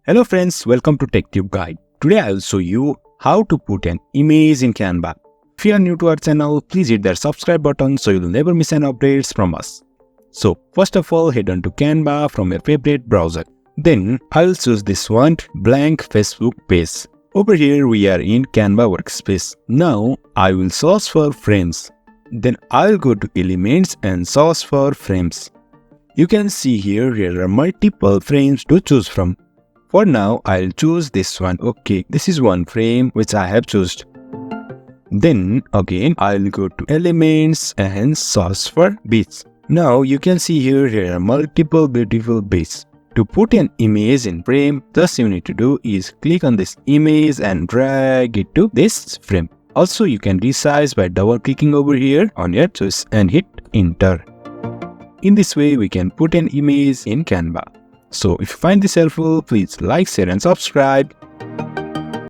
Hello friends, welcome to TechTechGuide. Today I will show you how to put an image in Canva. If you are new to our channel, please hit that subscribe button so you will never miss any updates from us. So first of all, head on to Canva from your favorite browser. Then I will choose this one, blank Facebook page. Over here we are in Canva workspace. Now I will search for frames. Then I will go to elements and search for frames. You can see here there are multiple frames to choose from. For now, I'll choose this one. Okay, this is one frame which I have chosen. Then again, I'll go to elements and search for beach. Now you can see here there are multiple beautiful beaches. To put an image in frame, just you need to do is click on this image and drag it to this frame. Also, you can resize by double clicking over here on your choice and hit enter. In this way, we can put an image in Canva. So if you find this helpful, please like, share and subscribe.